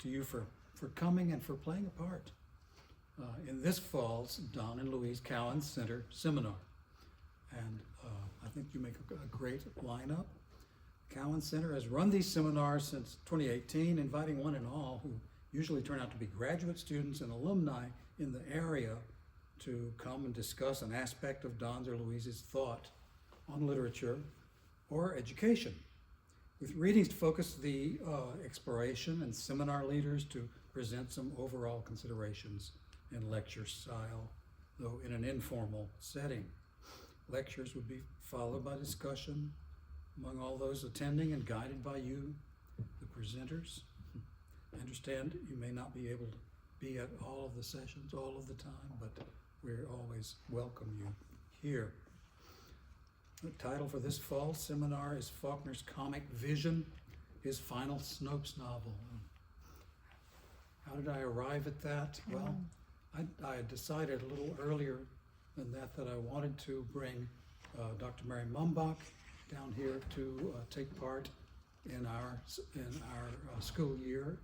to you for coming and for playing a part in this fall's Don and Louise Cowan Center seminar. And I think you make a great lineup. Cowan Center has run these seminars since 2018, inviting one and all who usually turn out to be graduate students and alumni in the area to come and discuss an aspect of Don's or Louise's thought on literature or education, with readings to focus the exploration and seminar leaders to present some overall considerations in lecture style, though in an informal setting. Lectures would be followed by discussion among all those attending and guided by you, the presenters. I understand you may not be able to be at all of the sessions all of the time, but we always welcome you here. The title for this fall seminar is Faulkner's Comic Vision, his final Snopes novel. How did I arrive at that? Well, I had decided a little earlier than that I wanted to bring Dr. Mary Mumbach down here to take part in our school year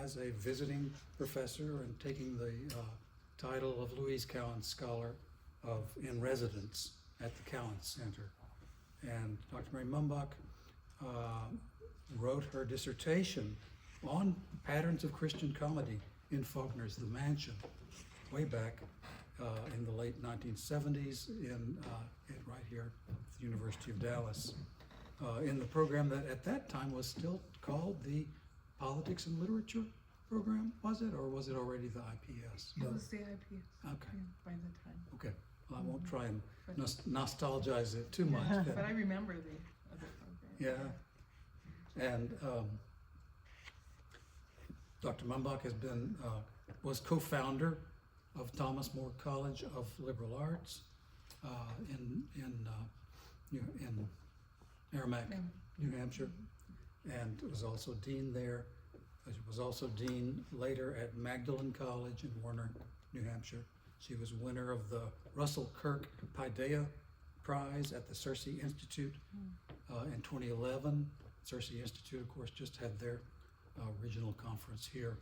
as a visiting professor and taking the title of Louise Cowan Scholar in Residence at the Cowan Center. And Dr. Mary Mumbach wrote her dissertation on patterns of Christian comedy in Faulkner's The Mansion, way back in the late 1970s right here at the University of Dallas, in the program that at that time was still called the Politics and Literature program, was it? Or was it already the IPS? It was the IPS. Okay. Yeah, by the time. Okay. Well, I won't try and nostalgize it too much. But I remember the other program. Yeah. And Dr. Mumbach was co-founder of Thomas More College of Liberal Arts in Merrimack, New Hampshire, and was also dean there. She was also dean later at Magdalen College in Warner, New Hampshire. She was winner of the Russell Kirk Paideia Prize at the Cersei Institute in 2011. Cersei Institute, of course, just had their regional conference here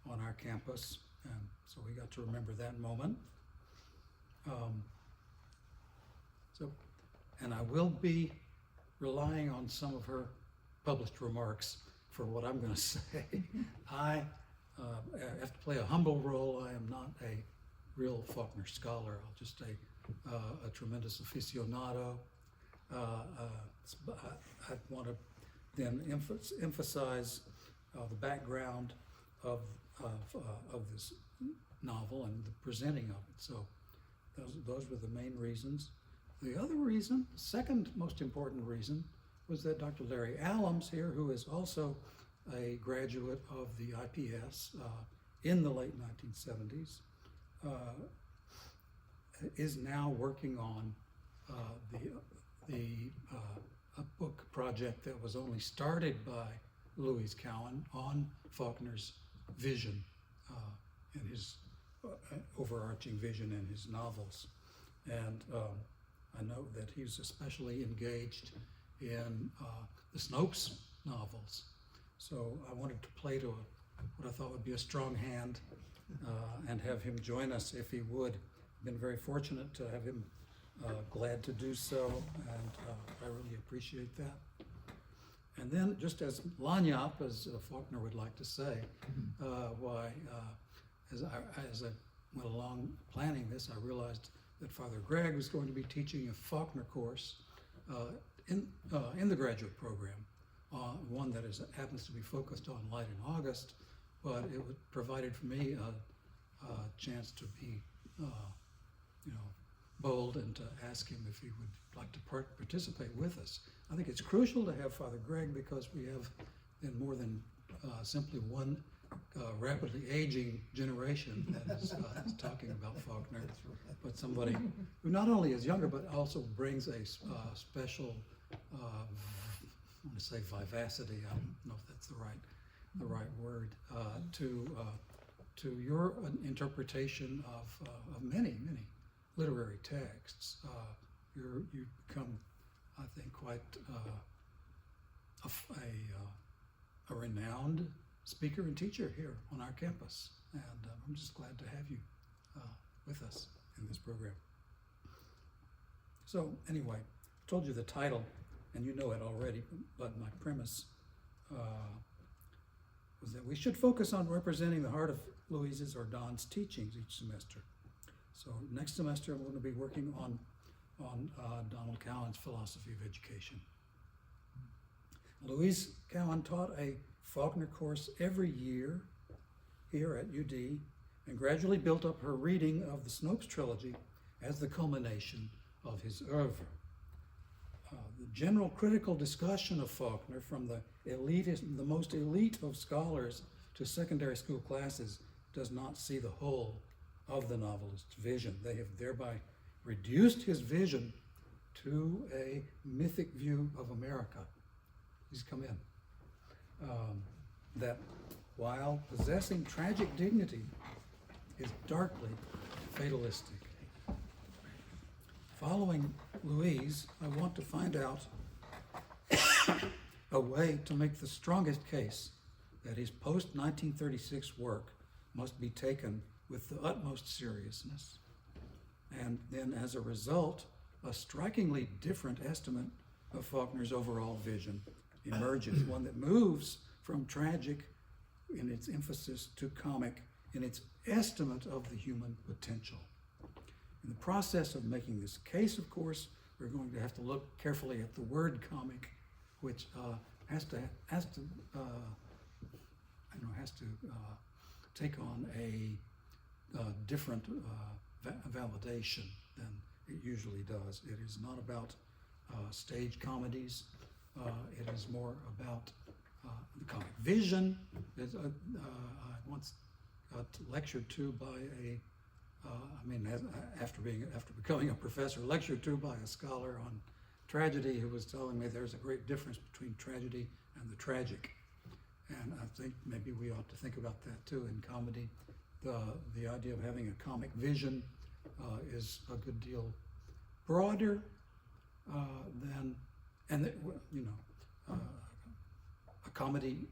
on our campus, and so we got to remember that moment. And I will be relying on some of her published remarks for what I'm going to say. I have to play a humble role. I am not a real Faulkner scholar. I'll just say a tremendous aficionado. I want to then emphasize the background of this novel and the presenting of it. So those were the main reasons. The other reason, second most important reason, was that Dr. Larry Allums here, who is also a graduate of the IPS in the late 1970s, is now working on a book project that was only started by Louise Cowan on Faulkner's vision and his overarching vision in his novels. And I know that he's especially engaged in the Snopes novels. So I wanted to play to what I thought would be a strong hand and have him join us if he would. I've been very fortunate to have him glad to do so, and I really appreciate that. And then, just as lagniappe, as Faulkner would like to say, as I went along planning this, I realized that Father Greg was going to be teaching a Faulkner course in the graduate program, one that happens to be focused on Light in August, but it provided for me a chance to be, bold and to ask him if he would like to participate with us. I think it's crucial to have Father Greg because we have then more than simply one rapidly aging generation that is talking about Faulkner, but somebody who not only is younger but also brings a special, I want to say vivacity. I don't know if that's the right word to your interpretation of many literary texts. You become, I think, quite a renowned speaker and teacher here on our campus. And I'm just glad to have you with us in this program. So anyway, I told you the title, and you know it already, but my premise was that we should focus on representing the heart of Louise's or Don's teachings each semester. So next semester, I'm going to be working on Donald Cowan's philosophy of education. Louise Cowan taught a Faulkner course every year here at UD and gradually built up her reading of the Snopes trilogy as the culmination of his oeuvre. The general critical discussion of Faulkner, from the most elite of scholars to secondary school classes, does not see the whole of the novelist's vision. They have thereby reduced his vision to a mythic view of America. Please come in. That while possessing tragic dignity, is darkly fatalistic. Following Louise, I want to find out a way to make the strongest case that his post-1936 work must be taken with the utmost seriousness. And then as a result, a strikingly different estimate of Faulkner's overall vision emerges, one that moves from tragic in its emphasis to comic in its estimate of the human potential. In the process of making this case, of course, we're going to have to look carefully at the word comic, which has to take on a different validation than it usually does. It is not about stage comedies. It is more about the comic vision. I once got lectured to by after becoming a professor, lectured to by a scholar on tragedy who was telling me there's a great difference between tragedy and the tragic. And I think maybe we ought to think about that too in comedy. The idea of having a comic vision is a good deal broader than, a comedy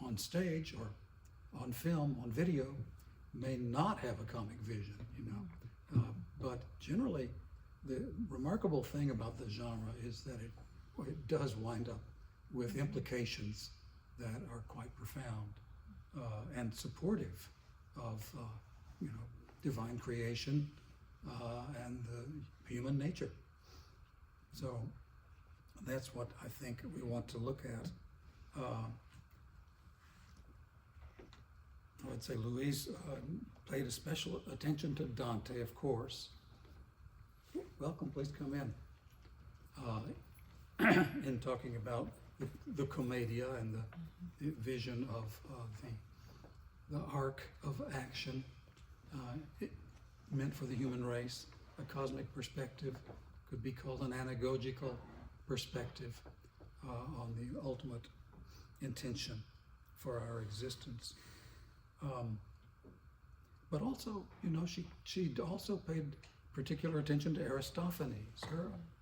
on stage or on film, on video, may not have a comic vision, but generally the remarkable thing about the genre is that it does wind up with implications that are quite profound and supportive of divine creation and the human nature. So that's what I think we want to look at. I would say Louise paid a special attention to Dante, of course. Welcome, please come in talking about the commedia and the vision of the arc of action meant for the human race. A cosmic perspective could be called an anagogical perspective on the ultimate intention for our existence. But also, she also paid particular attention to Aristophanes.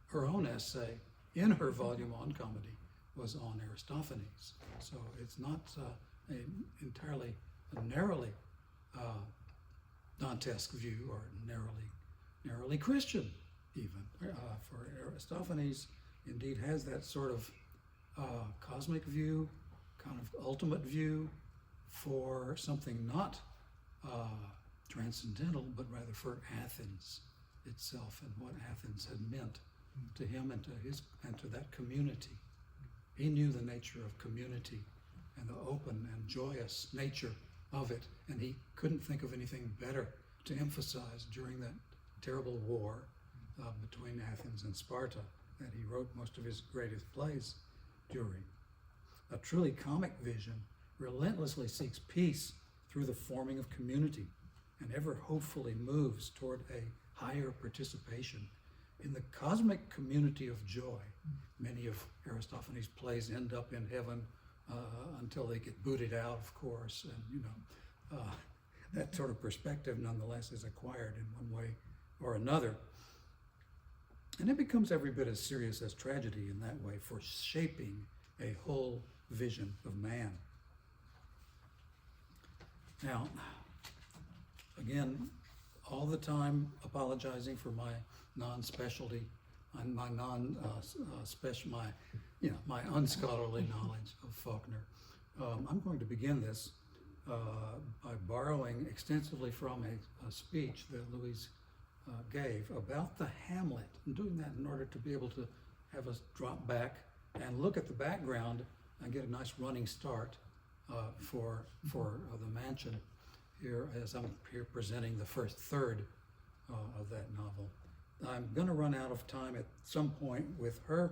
Her own essay in her volume on comedy was on Aristophanes. So it's not entirely a narrowly Dantesque view or narrowly Christian even. For Aristophanes, indeed has that sort of cosmic view, kind of ultimate view for something not transcendental, but rather for Athens itself and what Athens had meant to him and to that community. He knew the nature of community and the open and joyous nature of it, and he couldn't think of anything better to emphasize during that terrible war between Athens and Sparta that he wrote most of his greatest plays during. A truly comic vision relentlessly seeks peace through the forming of community and ever hopefully moves toward a higher participation in the cosmic community of joy. Many of Aristophanes' plays end up in heaven until they get booted out, of course, and that sort of perspective nonetheless is acquired in one way or another. And it becomes every bit as serious as tragedy in that way for shaping a whole vision of man. Now, again, all the time apologizing for my non-specialty, and my my unscholarly knowledge of Faulkner. I'm going to begin this by borrowing extensively from a speech that Louise gave about the Hamlet. I'm doing that in order to be able to have us drop back and look at the background and get a nice running start for the mansion here as I'm here presenting the first third of that novel. I'm going to run out of time at some point with her,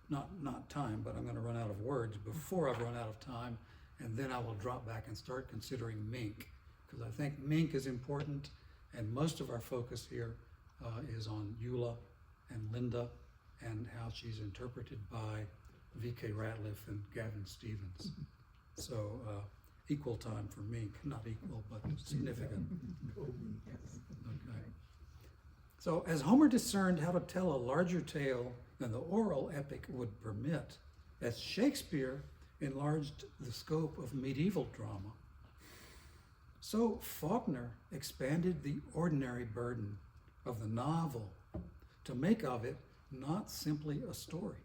not time, but I'm going to run out of words before I've run out of time, and then I will drop back and start considering Mink, because I think Mink is important, and most of our focus here is on Eula and Linda and how she's interpreted by V.K. Ratliff and Gavin Stevens. So equal time for Mink, not equal, but significant. Okay. So as Homer discerned how to tell a larger tale than the oral epic would permit, as Shakespeare enlarged the scope of medieval drama, so Faulkner expanded the ordinary burden of the novel to make of it not simply a story,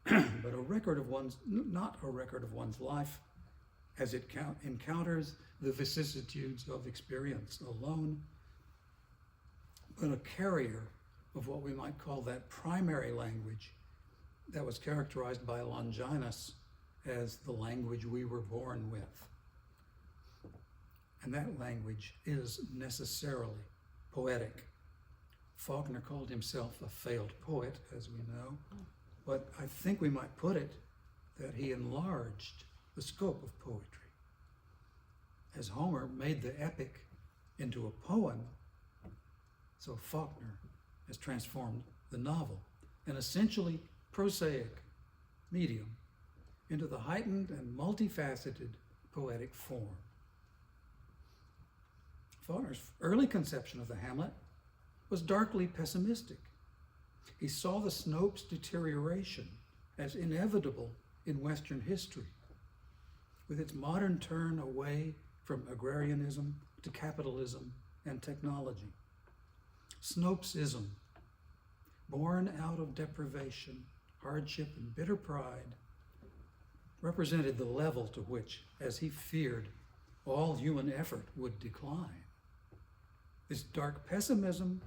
but not a record of one's life as it encounters the vicissitudes of experience alone, but a carrier of what we might call that primary language that was characterized by Longinus as the language we were born with. And that language is necessarily poetic. Faulkner called himself a failed poet, as we know, but I think we might put it that he enlarged the scope of poetry. As Homer made the epic into a poem, so Faulkner has transformed the novel, an essentially prosaic medium, into the heightened and multifaceted poetic form. Faulkner's early conception of the Hamlet was darkly pessimistic. He saw the Snopes deterioration as inevitable in Western history, with its modern turn away from agrarianism to capitalism and technology. Snopesism, born out of deprivation, hardship, and bitter pride, represented the level to which, as he feared, all human effort would decline. This dark pessimism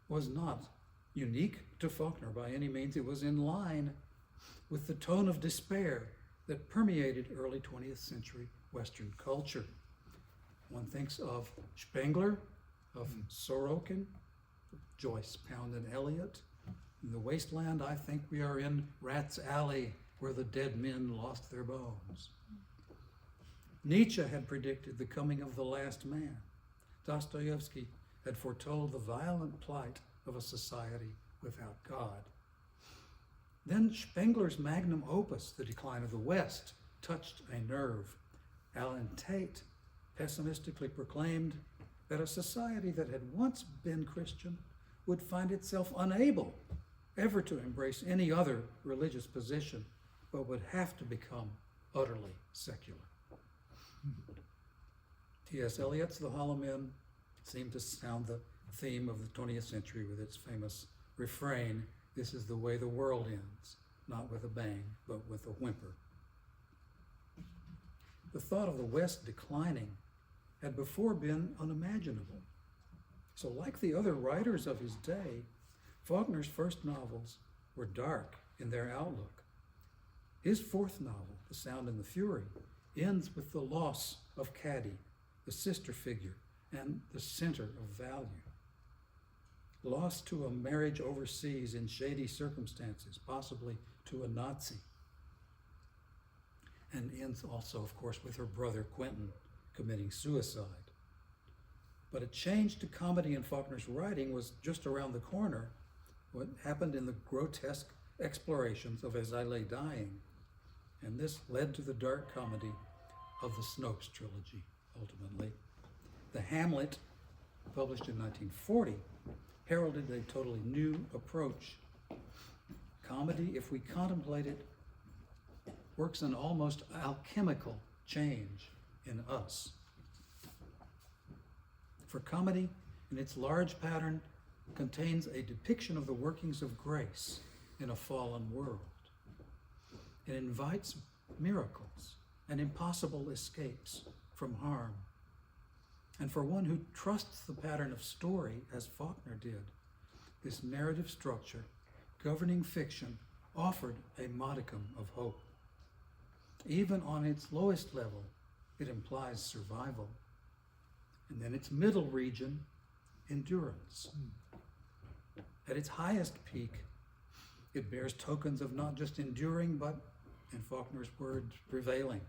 was not unique to Faulkner by any means. It was in line with the tone of despair that permeated early 20th century Western culture. One thinks of Spengler, of Sorokin, Joyce, Pound, and Eliot. In The Wasteland, I think we are in Rat's Alley, where the dead men lost their bones. Nietzsche had predicted the coming of the last man. Dostoevsky had foretold the violent plight of a society without God. Then Spengler's magnum opus, The Decline of the West, touched a nerve. Alan Tate pessimistically proclaimed that a society that had once been Christian would find itself unable ever to embrace any other religious position, but would have to become utterly secular. T.S. Eliot's The Hollow Men seemed to sound the theme of the 20th century with its famous refrain, "This is the way the world ends, not with a bang, but with a whimper." The thought of the West declining had before been unimaginable. So like the other writers of his day, Faulkner's first novels were dark in their outlook. His fourth novel, The Sound and the Fury, ends with the loss of Caddy, the sister figure and the center of value. Lost to a marriage overseas in shady circumstances, possibly to a Nazi. And ends also, of course, with her brother Quentin committing suicide. But a change to comedy in Faulkner's writing was just around the corner. What happened in the grotesque explorations of As I Lay Dying, and this led to the dark comedy of the Snopes trilogy, ultimately. The Hamlet, published in 1940, heralded a totally new approach. Comedy, if we contemplate it, works an almost alchemical change in us. For comedy, in its large pattern, contains a depiction of the workings of grace in a fallen world. It invites miracles and impossible escapes from harm. And for one who trusts the pattern of story, as Faulkner did, this narrative structure governing fiction offered a modicum of hope. Even on its lowest level, it implies survival. And then its middle region, endurance. At its highest peak, it bears tokens of not just enduring, but, in Faulkner's words, prevailing.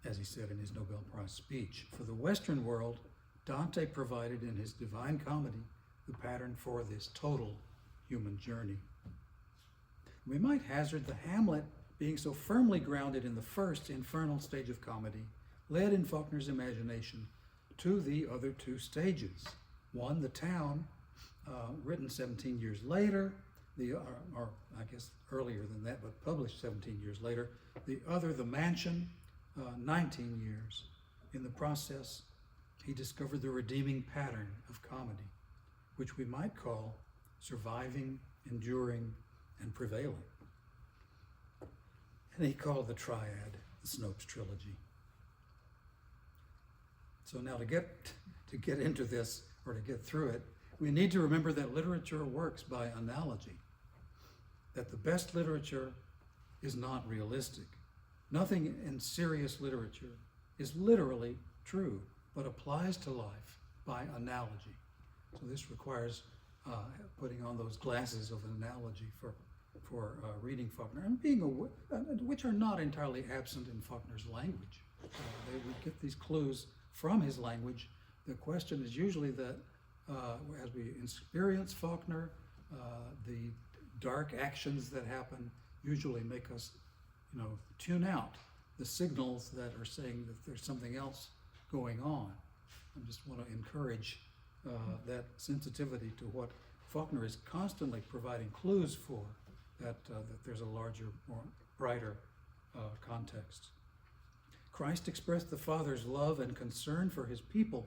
As he said in his Nobel Prize speech, for the Western world, Dante provided in his Divine Comedy the pattern for this total human journey. We might hazard the Hamlet being so firmly grounded in the first infernal stage of comedy led in Faulkner's imagination to the other two stages. One, the town, written 17 years later, or I guess earlier than that, but published 17 years later. The other, the mansion, 19 years. In the process, he discovered the redeeming pattern of comedy, which we might call surviving, enduring, and prevailing. And he called the triad the Snopes trilogy. So now to get into this, or to get through it, we need to remember that literature works by analogy, that the best literature is not realistic. Nothing in serious literature is literally true, but applies to life by analogy. So this requires putting on those glasses of analogy for reading Faulkner, and being aware, which are not entirely absent in Faulkner's language. We get these clues from his language. The question is usually that as we experience Faulkner, the dark actions that happen usually make us, tune out the signals that are saying that there's something else going on. I just want to encourage that sensitivity to what Faulkner is constantly providing clues for, that there's a larger, more brighter context. Christ expressed the Father's love and concern for his people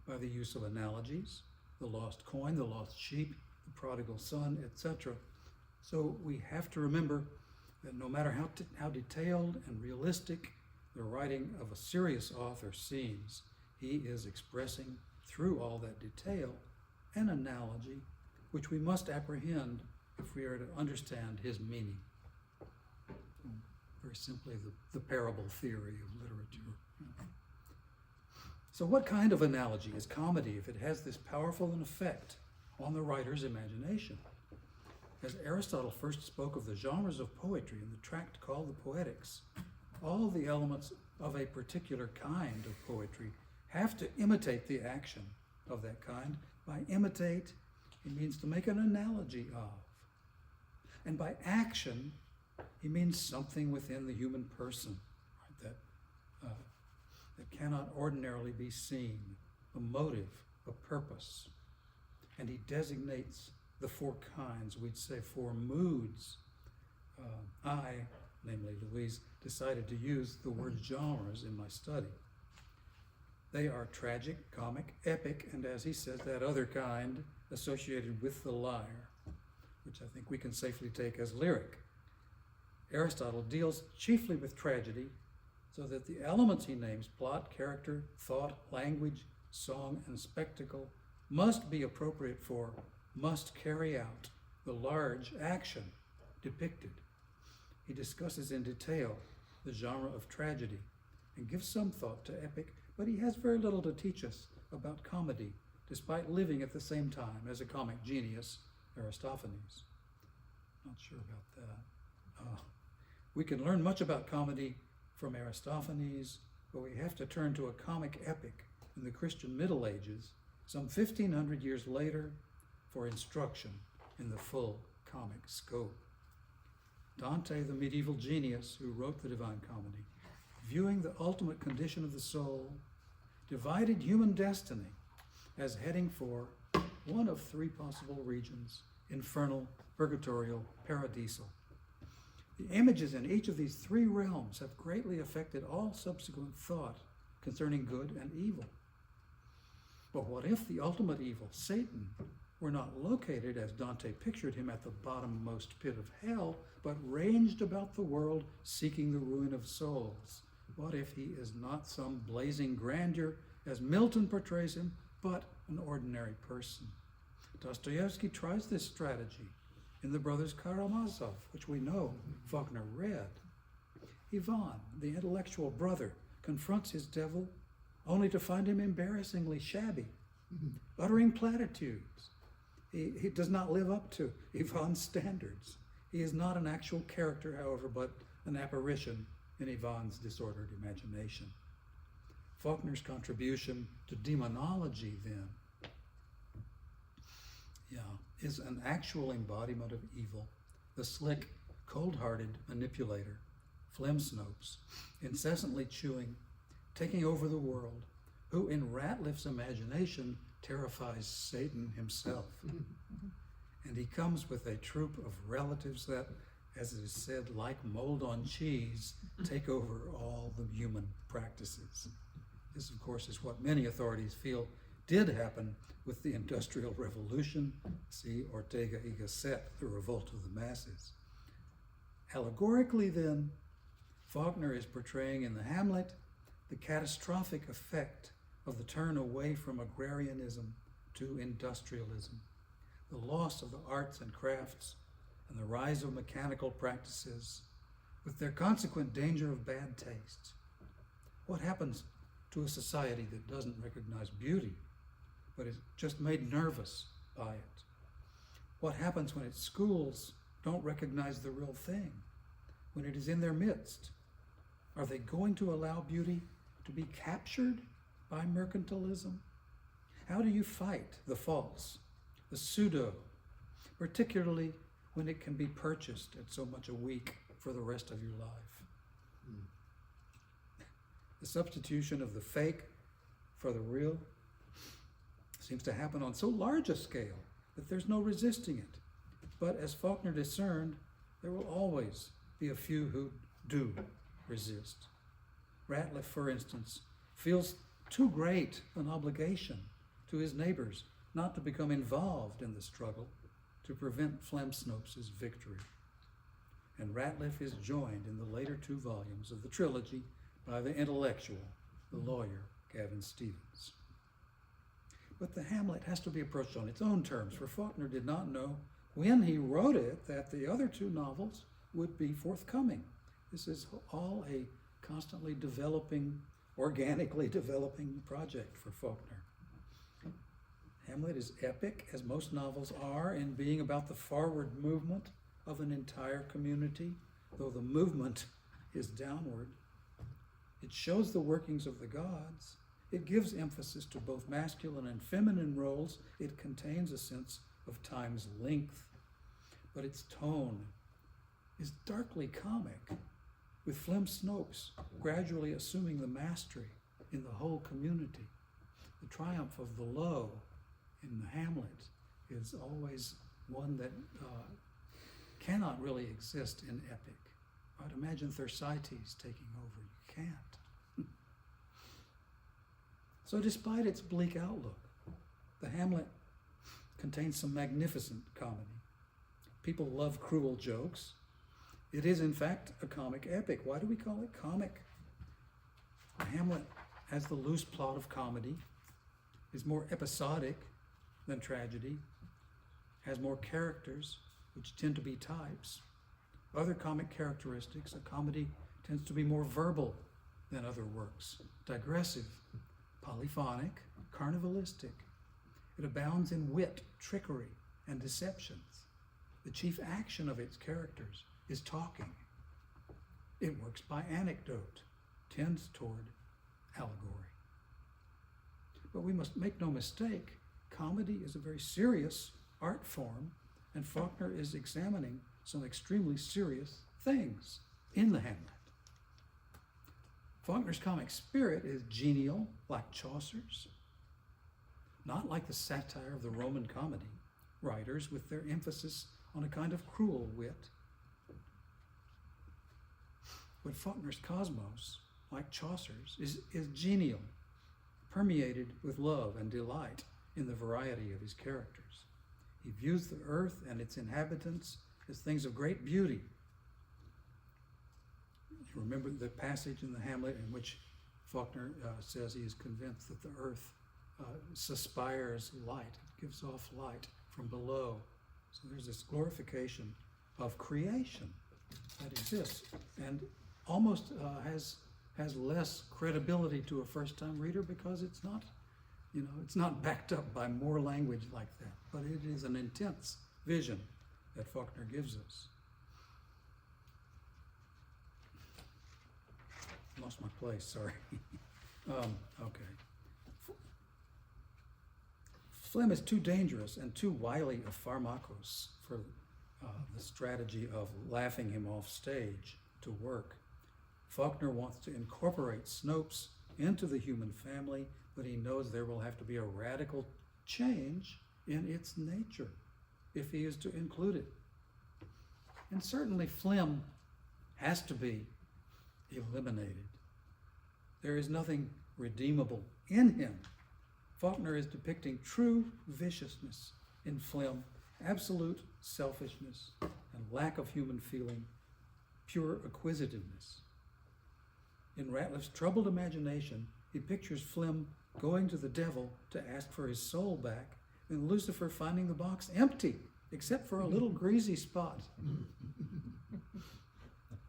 by the use of analogies, the lost coin, the lost sheep, the prodigal son, etc. So we have to remember that no matter how detailed and realistic the writing of a serious author seems, he is expressing through all that detail an analogy which we must apprehend if we are to understand his meaning. Very simply, the parable theory of literature. So what kind of analogy is comedy if it has this powerful an effect on the writer's imagination? As Aristotle first spoke of the genres of poetry in the tract called the Poetics, all the elements of a particular kind of poetry have to imitate the action of that kind. By imitate, it means to make an analogy of. And by action, he means something within the human person, right, that cannot ordinarily be seen, a motive, a purpose. And he designates the four kinds, we'd say four moods. I, namely Louise, decided to use the word genres in my study. They are tragic, comic, epic, and as he says, that other kind associated with the lyre, which I think we can safely take as lyric. Aristotle deals chiefly with tragedy, so that the elements he names, plot, character, thought, language, song, and spectacle, must be appropriate for, must carry out the large action depicted. He discusses in detail the genre of tragedy and gives some thought to epic, but he has very little to teach us about comedy, despite living at the same time as a comic genius, Aristophanes. Not sure about that. We can learn much about comedy from Aristophanes, but we have to turn to a comic epic in the Christian Middle Ages, some 1,500 years later, for instruction in the full comic scope. Dante, the medieval genius who wrote the Divine Comedy, viewing the ultimate condition of the soul, divided human destiny as heading for one of three possible regions: infernal, purgatorial, paradisal. The images in each of these three realms have greatly affected all subsequent thought concerning good and evil. But what if the ultimate evil, Satan, were not located as Dante pictured him at the bottommost pit of hell, but ranged about the world seeking the ruin of souls? What if he is not some blazing grandeur as Milton portrays him, but an ordinary person? Dostoevsky tries this strategy in The Brothers Karamazov, which we know Faulkner read. Ivan, the intellectual brother, confronts his devil only to find him embarrassingly shabby, uttering platitudes. He does not live up to Ivan's standards. He is not an actual character, however, but an apparition in Ivan's disordered imagination. Faulkner's contribution to demonology, then, is an actual embodiment of evil, the slick, cold-hearted manipulator, Flem Snopes, incessantly chewing, taking over the world, who in Ratliff's imagination terrifies Satan himself. And he comes with a troop of relatives that, as it is said, like mold on cheese, take over all the human practices. This, of course, is what many authorities feel did happen with the Industrial Revolution. See Ortega y Gasset, The Revolt of the Masses. Allegorically, then, Faulkner is portraying in the Hamlet the catastrophic effect of the turn away from agrarianism to industrialism, the loss of the arts and crafts, and the rise of mechanical practices, with their consequent danger of bad taste. What happens to a society that doesn't recognize beauty, but is just made nervous by it? What happens when its schools don't recognize the real thing, when it is in their midst? Are they going to allow beauty to be captured by mercantilism? How do you fight the false, the pseudo, particularly when it can be purchased at so much a week for the rest of your life? The substitution of the fake for the real seems to happen on so large a scale that there's no resisting it. But as Faulkner discerned, there will always be a few who do resist. Ratliff, for instance, feels too great an obligation to his neighbors not to become involved in the struggle to prevent Flem Snopes' victory. And Ratliff is joined in the later two volumes of the trilogy by the intellectual, the lawyer, Gavin Stevens. But the Hamlet has to be approached on its own terms, for Faulkner did not know when he wrote it that the other two novels would be forthcoming. This is all a constantly developing, organically developing project for Faulkner. Hamlet is epic, as most novels are, in being about the forward movement of an entire community, though the movement is downward. It shows the workings of the gods. It gives emphasis to both masculine and feminine roles. It contains a sense of time's length, but its tone is darkly comic, with Flem Snopes gradually assuming the mastery in the whole community. The triumph of the low in the Hamlet is always one that cannot really exist in epic. Right? Imagine Thersites taking over. You can't. So despite its bleak outlook, the Hamlet contains some magnificent comedy. People love cruel jokes. It is, in fact, a comic epic. Why do we call it comic? Hamlet has the loose plot of comedy, is more episodic than tragedy, has more characters, which tend to be types. Other comic characteristics, a comedy tends to be more verbal than other works, digressive, polyphonic, carnivalistic. It abounds in wit, trickery, and deceptions. The chief action of its characters is talking. It works by anecdote, tends toward allegory. But we must make no mistake, comedy is a very serious art form, and Faulkner is examining some extremely serious things in the Hamlet. Faulkner's comic spirit is genial, like Chaucer's, not like the satire of the Roman comedy writers with their emphasis on a kind of cruel wit. But Faulkner's cosmos, like Chaucer's, is genial, permeated with love and delight in the variety of his characters. He views the earth and its inhabitants as things of great beauty. You remember the passage in the Hamlet in which Faulkner says he is convinced that the earth suspires light, it gives off light from below. So there's this glorification of creation that exists and almost has less credibility to a first-time reader because it's not, it's not backed up by more language like that. But it is an intense vision that Faulkner gives us. Lost my place, sorry. Okay. Phlegm is too dangerous and too wily a pharmakos for the strategy of laughing him off stage to work. Faulkner wants to incorporate Snopes into the human family, but he knows there will have to be a radical change in its nature if he is to include it. And certainly phlegm has to be eliminated. There is nothing redeemable in him. Faulkner is depicting true viciousness in phlegm, absolute selfishness and lack of human feeling, pure acquisitiveness. In Ratliff's troubled imagination, he pictures phlegm going to the devil to ask for his soul back, and Lucifer finding the box empty, except for a little greasy spot.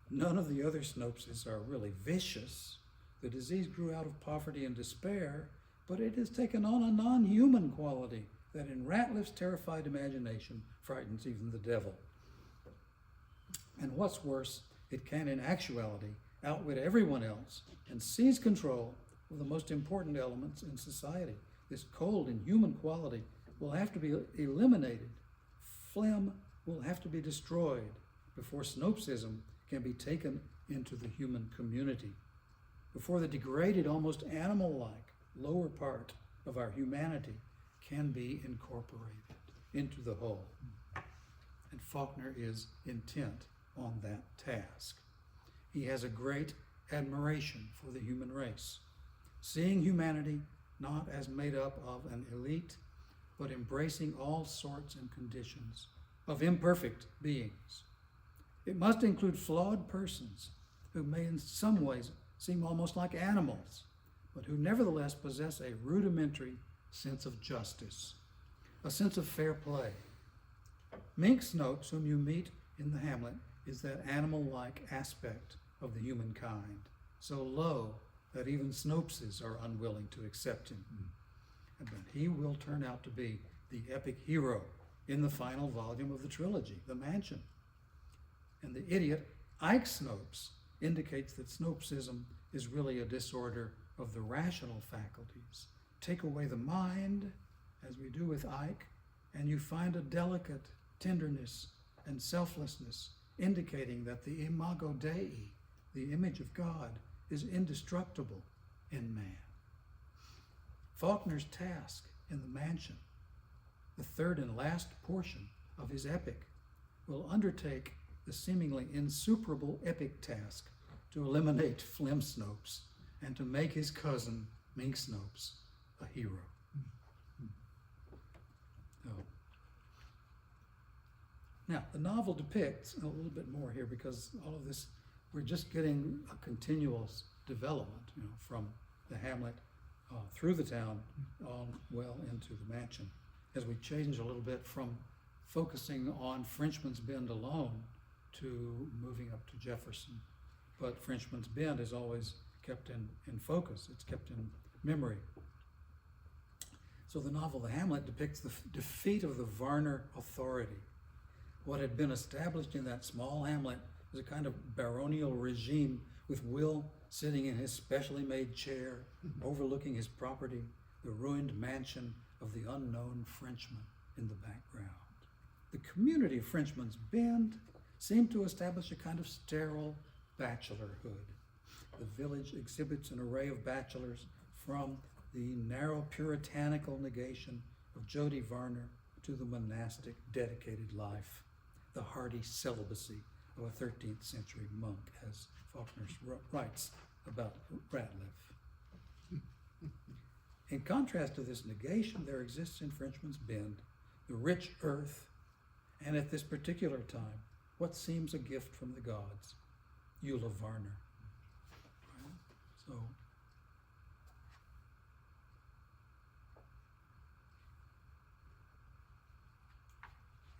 None of the other Snopes are really vicious. The disease grew out of poverty and despair, but it has taken on a non-human quality that in Ratliff's terrified imagination frightens even the devil. And what's worse, it can in actuality outwit everyone else and seize control of the most important elements in society. This cold and human quality will have to be eliminated. Phlegm will have to be destroyed before Snopesism can be taken into the human community, before the degraded, almost animal-like lower part of our humanity can be incorporated into the whole. And Faulkner is intent on that task. He has a great admiration for the human race, seeing humanity not as made up of an elite, but embracing all sorts and conditions of imperfect beings. It must include flawed persons who may in some ways seem almost like animals, but who nevertheless possess a rudimentary sense of justice, a sense of fair play. Mink Snopes, whom you meet in the Hamlet, is that animal-like aspect of the humankind, so low that even Snopeses are unwilling to accept him. But he will turn out to be the epic hero in the final volume of the trilogy, The Mansion. And the idiot Ike Snopes indicates that Snopesism is really a disorder of the rational faculties. Take away the mind, as we do with Ike, and you find a delicate tenderness and selflessness, indicating that the imago Dei, the image of God, is indestructible in man. Faulkner's task in The Mansion, the third and last portion of his epic, will undertake the seemingly insuperable epic task to eliminate Phlegm Snopes and to make his cousin, Mink Snopes, a hero. Oh. Now, the novel depicts a little bit more here because all of this, we're just getting a continuous development, from the Hamlet through the town on well into the mansion, as we change a little bit from focusing on Frenchman's Bend alone to moving up to Jefferson. But Frenchman's Bend is always kept in focus. It's kept in memory. So the novel The Hamlet depicts the defeat of the Varner authority. What had been established in that small hamlet was a kind of baronial regime with Will sitting in his specially made chair, overlooking his property, the ruined mansion of the unknown Frenchman in the background. The community of Frenchman's Bend seemed to establish a kind of sterile bachelorhood. The village exhibits an array of bachelors, from the narrow puritanical negation of Jody Varner to the monastic dedicated life, the hardy celibacy of a 13th century monk, as Faulkner writes about Ratliff. In contrast to this negation, there exists in Frenchman's Bend the rich earth, and at this particular time, what seems a gift from the gods, Eula Varner. Right? So,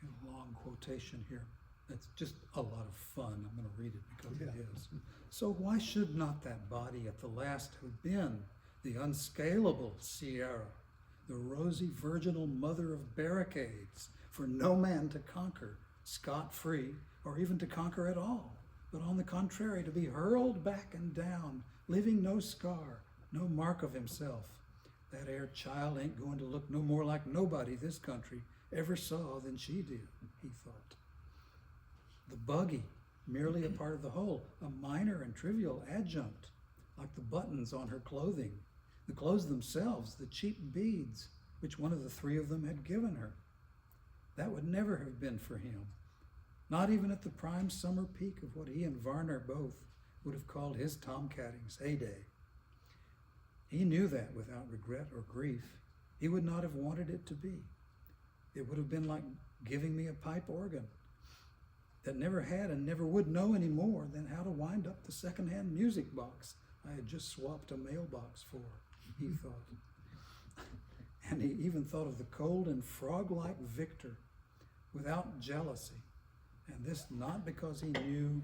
a long quotation here. That's just a lot of fun. I'm going to read it because it is. So why should not that body at the last have been the unscalable Sierra, the rosy virginal mother of barricades, for no man to conquer scot-free, or even to conquer at all, but on the contrary, to be hurled back and down, leaving no scar, no mark of himself. That ere child ain't going to look no more like nobody this country ever saw than she did, he thought. The buggy, merely a part of the whole, a minor and trivial adjunct, like the buttons on her clothing, the clothes themselves, the cheap beads which one of the three of them had given her. That would never have been for him, not even at the prime summer peak of what he and Varner both would have called his tomcatting's heyday. He knew that without regret or grief. He would not have wanted it to be. It would have been like giving me a pipe organ that never had and never would know any more than how to wind up the second-hand music box I had just swapped a mailbox for, he thought. And he even thought of the cold and frog-like Victor without jealousy. And this not because he knew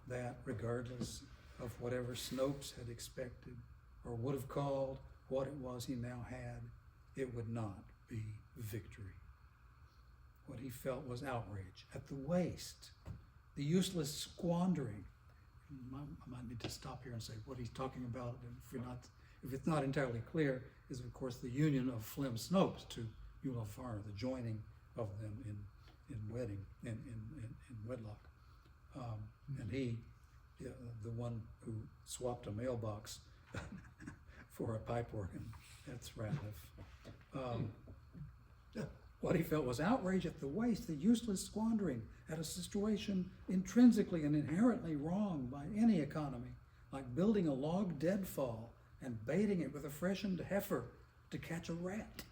that, regardless of whatever Snopes had expected or would have called what it was he now had, it would not be victory. What he felt was outrage at the waste, the useless squandering. I might need to stop here and say what he's talking about, if it's not entirely clear, is of course the union of Flem Snopes to Eula Varner, the joining of them in wedlock. And he, the one who swapped a mailbox for a pipe organ, that's Ratliff. What he felt was outrage at the waste, the useless squandering at a situation intrinsically and inherently wrong by any economy, like building a log deadfall and baiting it with a freshened heifer to catch a rat.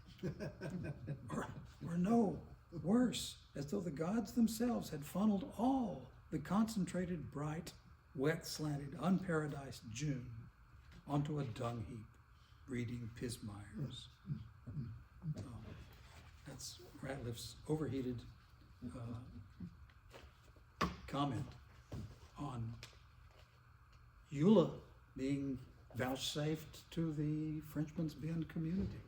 or no, worse, as though the gods themselves had funneled all the concentrated, bright, wet, slanted, unparadised June onto a dung heap, breeding pismires. That's Ratliff's overheated comment on Eula being vouchsafed to the Frenchman's Bend community.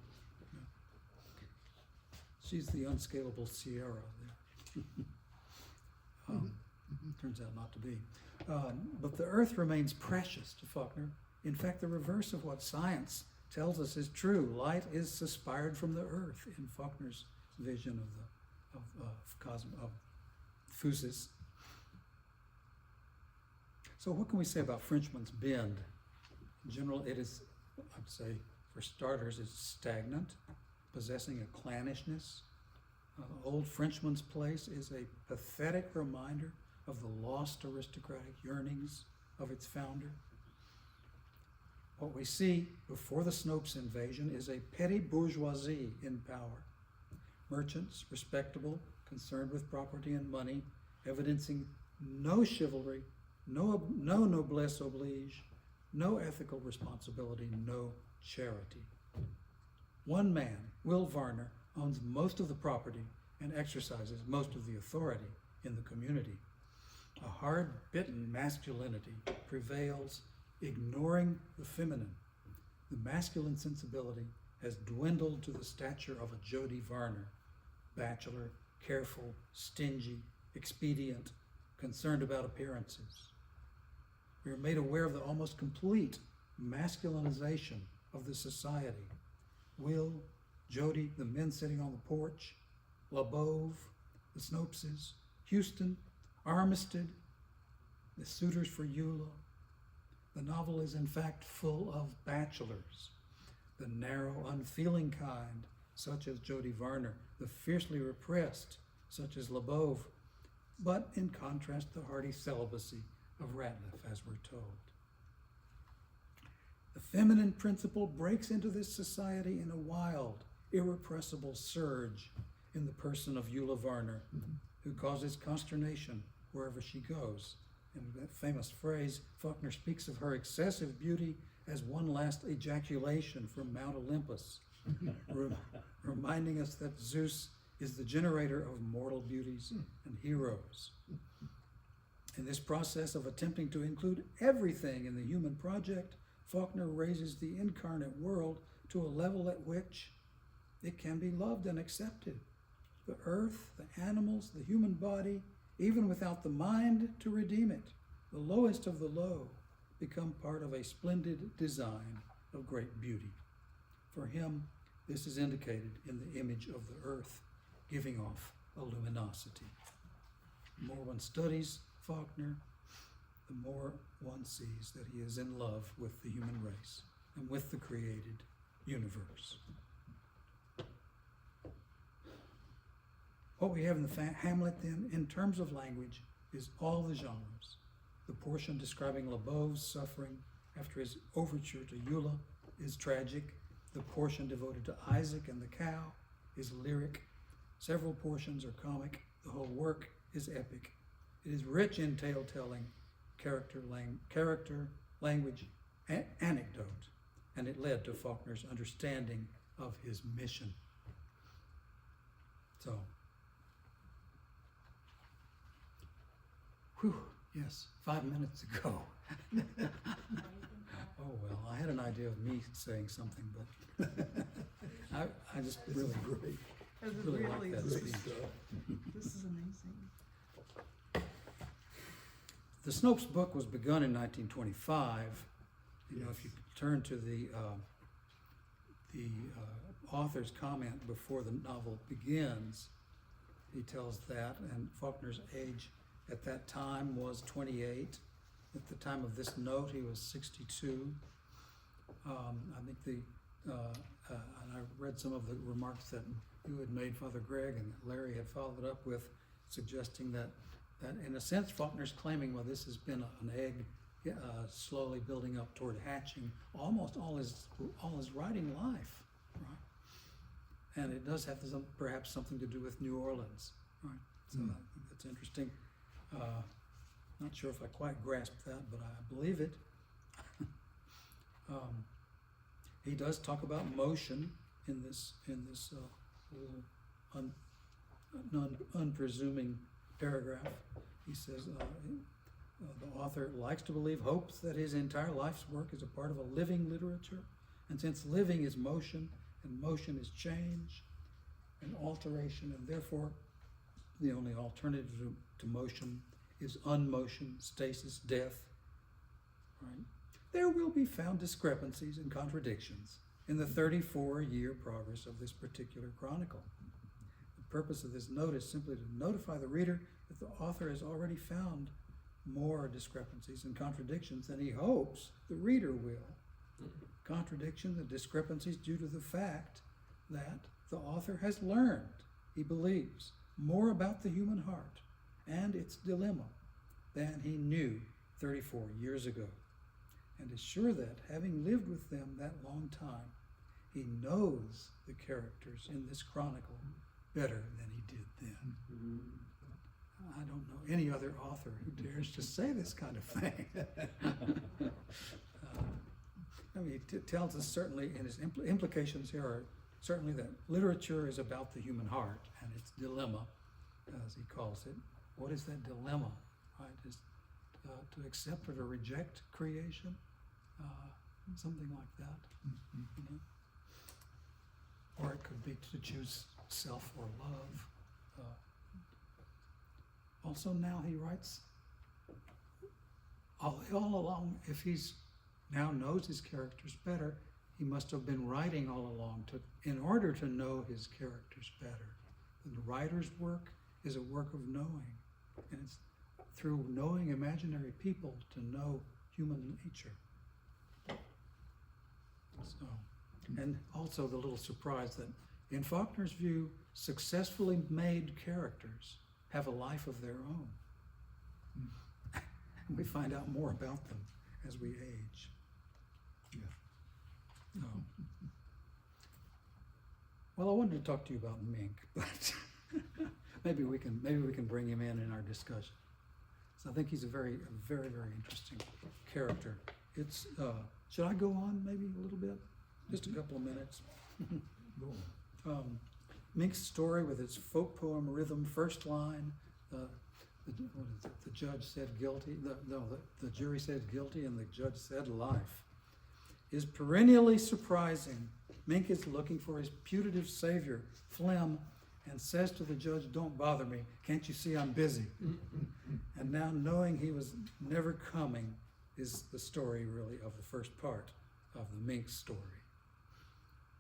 She's the unscalable Sierra there. Turns out not to be. But the earth remains precious to Faulkner. In fact, the reverse of what science tells us is true. Light is suspired from the earth in Faulkner's vision of Phusis. So what can we say about Frenchman's Bend? In general, it is, I'd say, for starters, it's stagnant, possessing a clannishness. Old Frenchman's Place is a pathetic reminder of the lost aristocratic yearnings of its founder. What we see before the Snopes invasion is a petty bourgeoisie in power. Merchants, respectable, concerned with property and money, evidencing no chivalry, no noblesse oblige, no ethical responsibility, no charity. One man, Will Varner, owns most of the property and exercises most of the authority in the community. A hard-bitten masculinity prevails, ignoring the feminine. The masculine sensibility has dwindled to the stature of a Jody Varner, bachelor, careful, stingy, expedient, concerned about appearances. We are made aware of the almost complete masculinization of the society. Will, Jody, the men sitting on the porch, LaBove, the Snopeses, Houston, Armistead, the suitors for Eula. The novel is in fact full of bachelors, the narrow, unfeeling kind, such as Jody Varner, the fiercely repressed, such as LaBove, but in contrast the hardy celibacy of Ratliff, as we're told. The feminine principle breaks into this society in a wild, irrepressible surge in the person of Eula Varner, who causes consternation wherever she goes. In that famous phrase, Faulkner speaks of her excessive beauty as one last ejaculation from Mount Olympus, reminding us that Zeus is the generator of mortal beauties and heroes. In this process of attempting to include everything in the human project, Faulkner raises the incarnate world to a level at which it can be loved and accepted. The earth, the animals, the human body, even without the mind to redeem it, the lowest of the low, become part of a splendid design of great beauty. For him, this is indicated in the image of the earth, giving off a luminosity. The more one studies Faulkner, the more one sees that he is in love with the human race and with the created universe. What we have in the Hamlet, then, in terms of language, is all the genres. The portion describing Lebeau's suffering after his overture to Eula is tragic. The portion devoted to Isaac and the cow is lyric. Several portions are comic. The whole work is epic. It is rich in tale-telling, character, language, anecdote, and it led to Faulkner's understanding of his mission. So, yes, 5 minutes ago. Oh, well, I had an idea of me saying something, but I just really Really like that is. speech. This is amazing. The Snopes book was begun in 1925. You know, if you turn to the author's comment before the novel begins, he tells that, and Faulkner's age at that time was 28. At the time of this note, he was 62. I think and I read some of the remarks that you had made, Father Greg, and that Larry had followed up with, suggesting that in a sense, Faulkner's claiming, well, this has been an egg slowly building up toward hatching almost all his writing life, right? And it does have perhaps something to do with New Orleans, right? So I think that's interesting. Not sure if I quite grasped that, but I believe it. He does talk about motion in this little unpresuming paragraph. He says the author likes to believe, hopes that his entire life's work is a part of a living literature, and since living is motion and motion is change and alteration, and therefore the only alternative to motion is unmotion, stasis, death, right? There will be found discrepancies and contradictions in the 34-year progress of this particular chronicle. The purpose of this note is simply to notify the reader that the author has already found more discrepancies and contradictions than he hopes the reader will. Contradictions and discrepancies due to the fact that the author has learned, he believes, more about the human heart and its dilemma than he knew 34 years ago, and is sure that, having lived with them that long time, he knows the characters in this chronicle better than he did then. I don't know any other author who dares to say this kind of thing. I mean, it tells us certainly, and his implications here are certainly that literature is about the human heart and its dilemma, as he calls it. What is that dilemma? Right? Is to accept or to reject creation, something like that. You know? Or it could be to choose self or love. Also, now he writes all along. If he's now knows his characters better, he must have been writing all along in order to know his characters better. And the writer's work is a work of knowing, and it's through knowing imaginary people to know human nature. So, and also the little surprise that, in Faulkner's view, successfully made characters have a life of their own. And we find out more about them as we age. Yeah. Well, I wanted to talk to you about Mink, but maybe we can bring him in our discussion. So I think he's a very interesting character. It's should I go on maybe a little bit? Just a couple of minutes. Go on. Mink's story with its folk poem rhythm, first line, what is it? The judge said guilty. The jury said guilty, and the judge said life. Is perennially surprising. Mink is looking for his putative savior, Phlegm, and says to the judge, "Don't bother me. Can't you see I'm busy?" And now, knowing he was never coming, is the story really of the first part of the Mink story.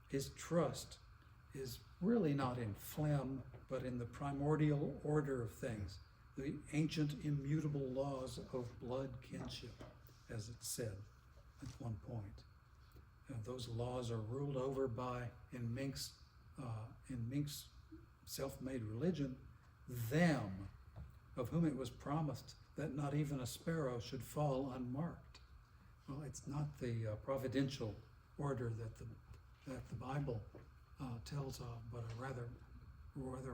His trust is really not in Phlegm, but in the primordial order of things, the ancient immutable laws of blood kinship, as it said at one point. Those laws are ruled over by, in Mink's self-made religion, them, of whom it was promised that not even a sparrow should fall unmarked. Well, it's not the providential order that the Bible tells of, but a rather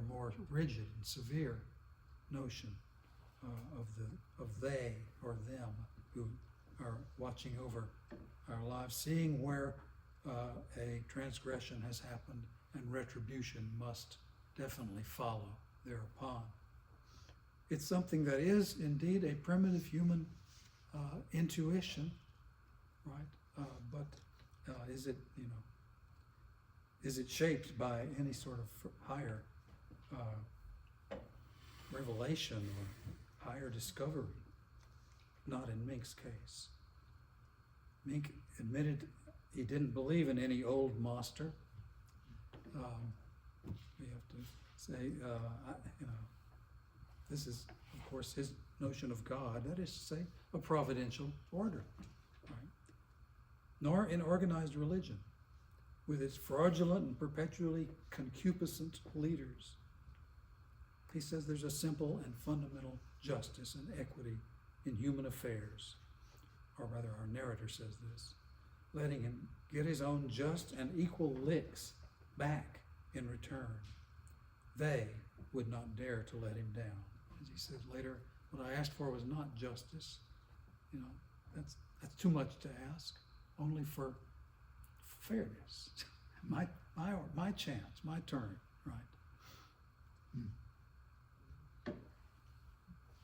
more rigid and severe notion of they or them who are watching over our lives, seeing where a transgression has happened, and retribution must definitely follow thereupon. It's something that is indeed a primitive human intuition, right? But is it shaped by any sort of higher revelation or higher discovery? Not in Mink's case. Mink admitted he didn't believe in any old master. We have to say, this is, of course, his notion of God, that is to say, a providential order, right? Nor in organized religion, with its fraudulent and perpetually concupiscent leaders. He says there's a simple and fundamental justice and equity in human affairs, or rather our narrator says this, letting him get his own just and equal licks back in return. They would not dare to let him down. As he said later, what I asked for was not justice. That's too much to ask, only for fairness. my chance, my turn, right?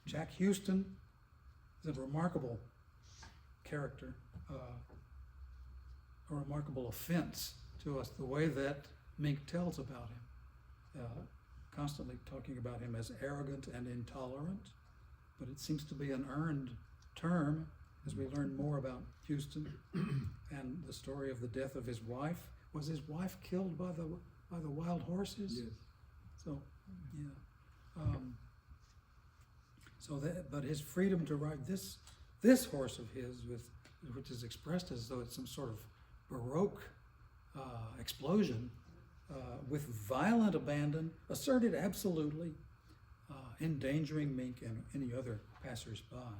Jack Houston is a remarkable character, a remarkable offense to us, the way that Mink tells about him, constantly talking about him as arrogant and intolerant, but it seems to be an earned term as we learn more about Houston and the story of the death of his wife. Was his wife killed by the wild horses? Yes. So, yeah. But his freedom to ride this horse of his, which is expressed as though it's some sort of Baroque explosion, with violent abandon, asserted absolutely, endangering Mink and any other passers-by.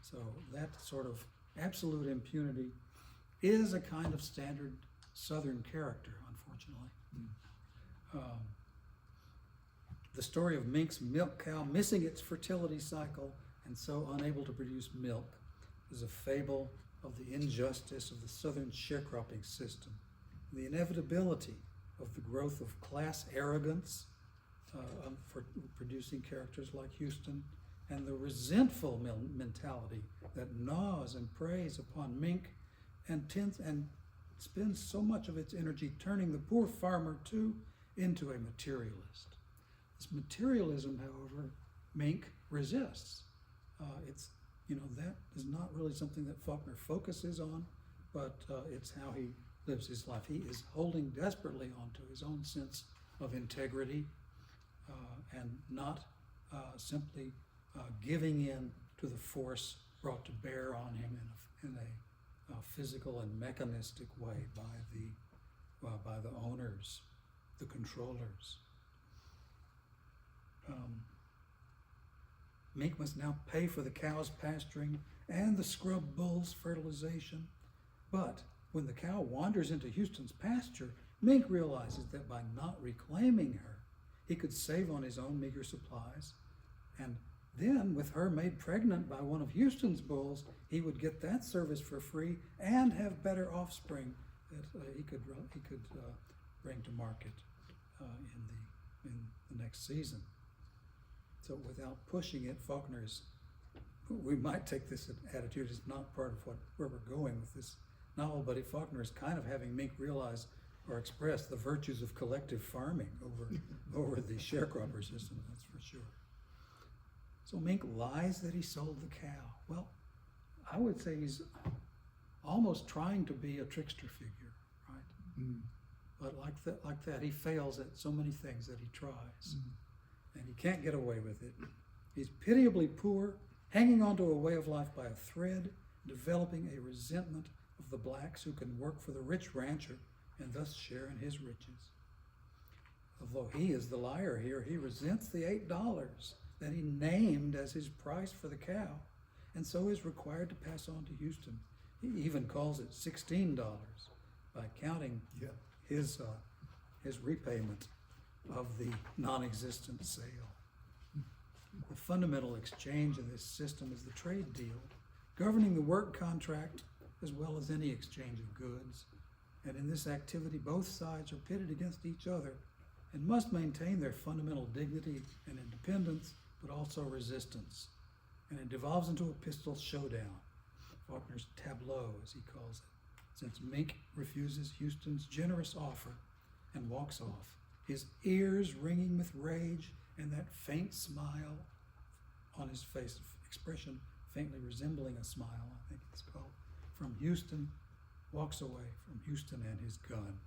So that sort of absolute impunity is a kind of standard Southern character, unfortunately. The story of Mink's milk cow missing its fertility cycle and so unable to produce milk is a fable of the injustice of the Southern sharecropping system, the inevitability of the growth of class arrogance for producing characters like Houston, and the resentful mentality that gnaws and preys upon Mink and spends so much of its energy turning the poor farmer too into a materialist. This materialism, however, Mink resists. That is not really something that Faulkner focuses on, but it's how he lives his life. He is holding desperately onto his own sense of integrity and not simply giving in to the force brought to bear on him in a physical and mechanistic way by the owners, the controllers. Mink must now pay for the cows' pasturing and the scrub bulls' fertilization, but when the cow wanders into Houston's pasture, Mink realizes that by not reclaiming her, he could save on his own meager supplies. And then, with her made pregnant by one of Houston's bulls, he would get that service for free and have better offspring that he could bring to market in the next season. So, without pushing it, we might take this attitude as not part of where we're going with this novel, but Faulkner is kind of having Mink realize or express the virtues of collective farming over the sharecropper system, that's for sure. So Mink lies that he sold the cow. Well, I would say he's almost trying to be a trickster figure, right? Mm. But like that, he fails at so many things that he tries, and he can't get away with it. He's pitiably poor, hanging onto a way of life by a thread, developing a resentment of the blacks who can work for the rich rancher and thus share in his riches. Although he is the liar here, he resents the $8 that he named as his price for the cow, and so is required to pass on to Houston. He even calls it $16 by counting his repayment of the non-existent sale. The fundamental exchange in this system is the trade deal, governing the work contract as well as any exchange of goods. And in this activity, both sides are pitted against each other and must maintain their fundamental dignity and independence, but also resistance. And it devolves into a pistol showdown, Faulkner's tableau, as he calls it, since Mink refuses Houston's generous offer and walks off, his ears ringing with rage and that faint smile on his face, expression faintly resembling a smile, I think it's called, from Houston, walks away from Houston and his gun.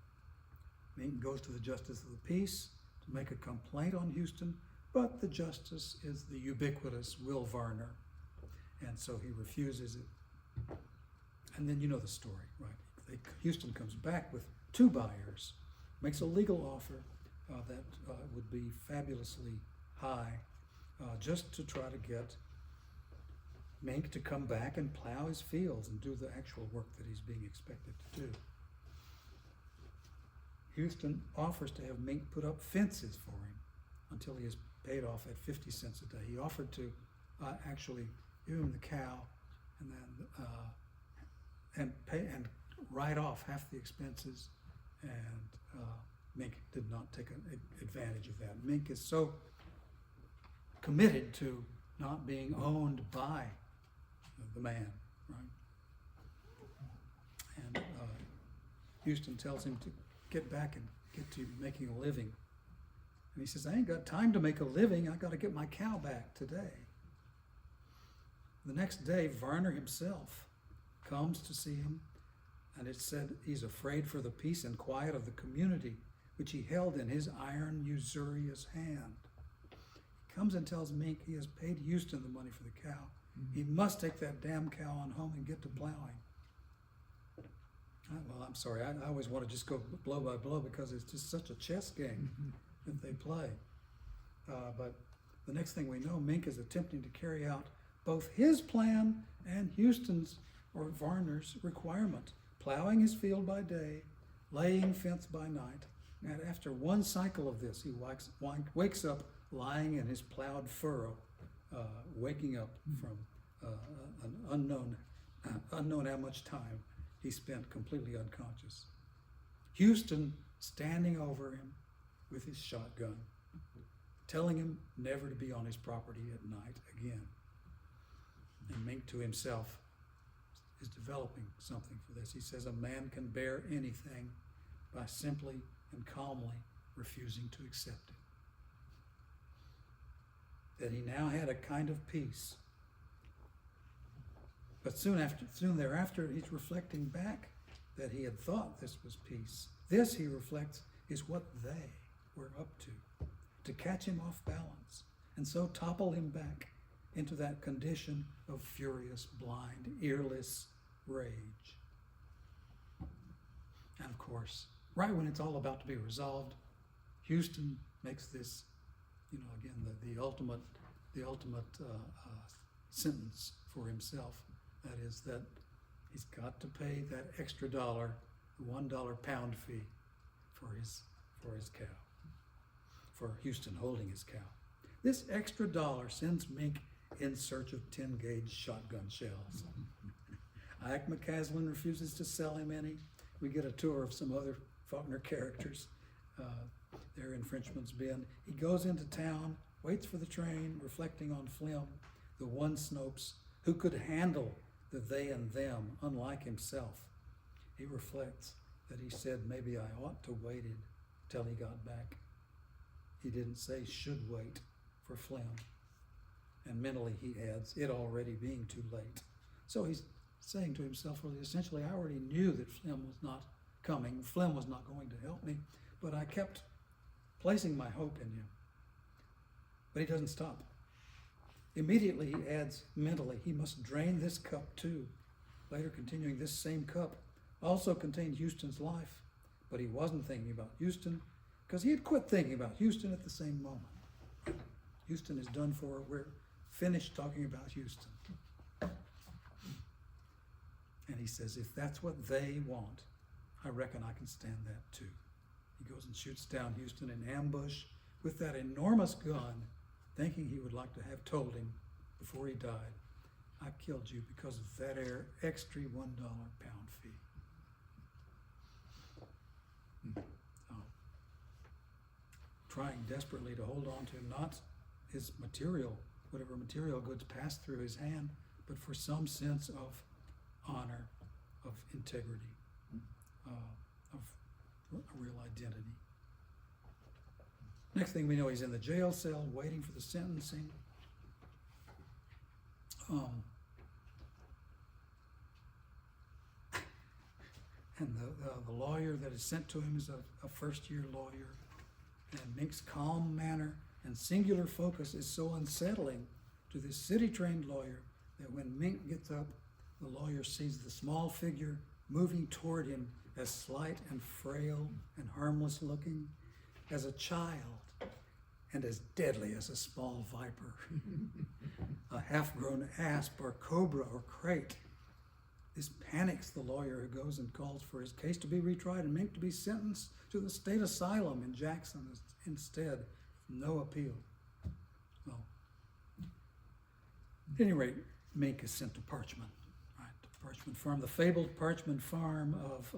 Mink goes to the Justice of the Peace to make a complaint on Houston, but the justice is the ubiquitous Will Varner, and so he refuses it. And then you know the story, right? Houston comes back with 2 buyers, makes a legal offer that would be fabulously high, just to try to get Mink to come back and plow his fields and do the actual work that he's being expected to do. Houston offers to have Mink put up fences for him until he is paid off at 50 cents a day. He offered to actually give him the cow and then and write off half the expenses, and Mink did not take advantage of that. Mink is so committed to not being owned by the man, right? And Houston tells him to get back and get to making a living. And he says, I ain't got time to make a living. I got to get my cow back today. The next day, Varner himself comes to see him, and it's said he's afraid for the peace and quiet of the community, which he held in his iron, usurious hand. He comes and tells Mink he has paid Houston the money for the cow. He must take that damn cow on home and get to plowing. Well, I'm sorry, I always want to just go blow by blow because it's just such a chess game that they play. But the next thing we know, Mink is attempting to carry out both his plan and Houston's or Varner's requirement, plowing his field by day, laying fence by night. And after one cycle of this, he wakes up lying in his plowed furrow, waking up from an unknown how much time he spent completely unconscious. Houston standing over him with his shotgun, telling him never to be on his property at night again. And Mink to himself is developing something for this. He says a man can bear anything by simply and calmly refusing to accept it. That he now had a kind of peace. But soon thereafter, he's reflecting back that he had thought this was peace. This, he reflects, is what they were up to catch him off balance, and so topple him back into that condition of furious, blind, earless rage. And of course, right when it's all about to be resolved, Houston makes this, again, the ultimate sentence for himself. That is that He's got to pay that extra dollar, the $1 pound fee for his cow, for Houston holding his cow. This extra dollar sends Mink in search of 10-gauge shotgun shells. Ike McCaslin refuses to sell him any. We get a tour of some other Faulkner characters. They're in Frenchman's Bend. He goes into town, waits for the train, reflecting on Flim, the one Snopes who could handle the they and them, unlike himself. He reflects that he said, maybe I ought to waited till he got back. He didn't say should wait for Flim. And mentally he adds, it already being too late. So he's saying to himself, well, essentially, I already knew that Flim was not coming. Flim was not going to help me, but I kept placing my hope in him. But he doesn't stop. Immediately he adds mentally, he must drain this cup too. Later continuing, this same cup also contained Houston's life, but he wasn't thinking about Houston because he had quit thinking about Houston at the same moment. Houston is done for. We're finished talking about Houston. And he says, if that's what they want, I reckon I can stand that too. He goes and shoots down Houston in ambush with that enormous gun, thinking he would like to have told him before he died, I killed you because of that extra $1 pound fee. Trying desperately to hold on to not his material, whatever material goods passed through his hand, but for some sense of honor, of integrity, of a real identity. Next thing we know, he's in the jail cell waiting for the sentencing. And the lawyer that is sent to him is a first-year lawyer. And Mink's calm manner and singular focus is so unsettling to this city-trained lawyer that when Mink gets up, the lawyer sees the small figure moving toward him as slight and frail and harmless looking as a child and as deadly as a small viper, a half-grown asp or cobra or crate. This panics the lawyer, who goes and calls for his case to be retried and Mink to be sentenced to the state asylum in Jackson instead. No appeal. Well, at any rate, Mink is sent to Parchman, right? To Parchman Farm, the fabled Parchman Farm of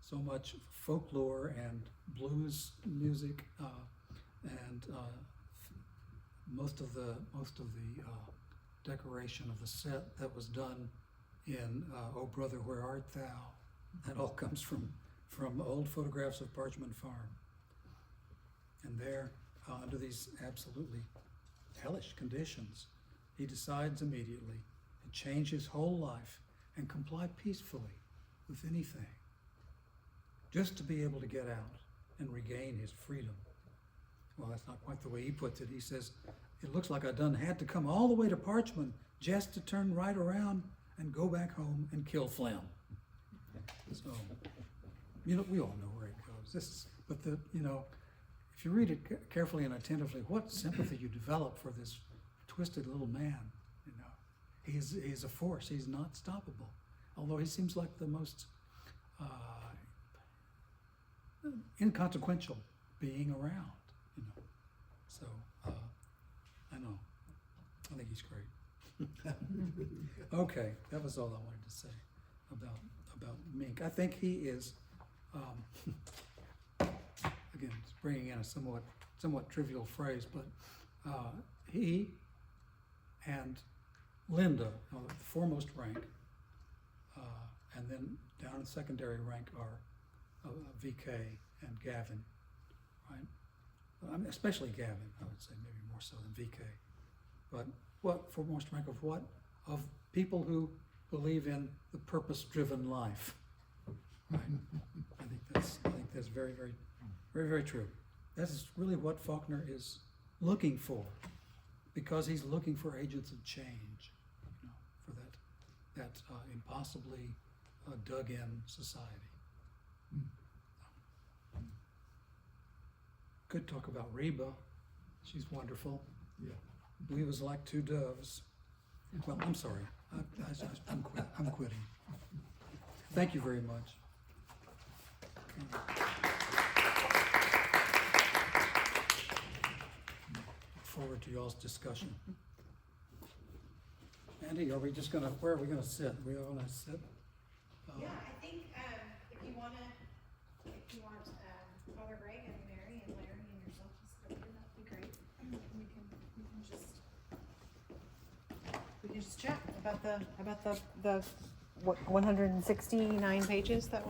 so much folklore and blues music, and most of the decoration of the set that was done in Oh Brother, Where Art Thou? That all comes from old photographs of Parchman Farm. And there, under these absolutely hellish conditions, he decides immediately to change his whole life and comply peacefully with anything, just to be able to get out and regain his freedom. Well, that's not quite the way he puts it. He says, it looks like I done had to come all the way to Parchman just to turn right around and go back home and kill Flim. So, we all know where it goes. If you read it carefully and attentively, what sympathy you develop for this twisted little man. He is a force. He's not stoppable. Although he seems like the most inconsequential being around. So I know. I think he's great. Okay, that was all I wanted to say about Mink. I think he is, again, it's bringing in a somewhat trivial phrase, but he and Linda, the foremost rank, and then down in secondary rank are VK and Gavin, right? I mean, especially Gavin, I would say, maybe more so than VK. But what foremost rank of what? Of people who believe in the purpose-driven life. Right? I think that's very, very, very, very true. That is really what Faulkner is looking for, because he's looking for agents of change, for that impossibly dug-in society. Could talk about Reba. She's wonderful. Yeah. We was like two doves. Well, I'm sorry. I'm quitting. Thank you very much. Look forward to y'all's discussion. Andy, are we just gonna, where are we gonna sit? We are gonna sit? Yeah, I think, if you want Father Greg and Mary and Larry and yourself to sit over, that'd be great. We can just chat about the what, 169 pages that were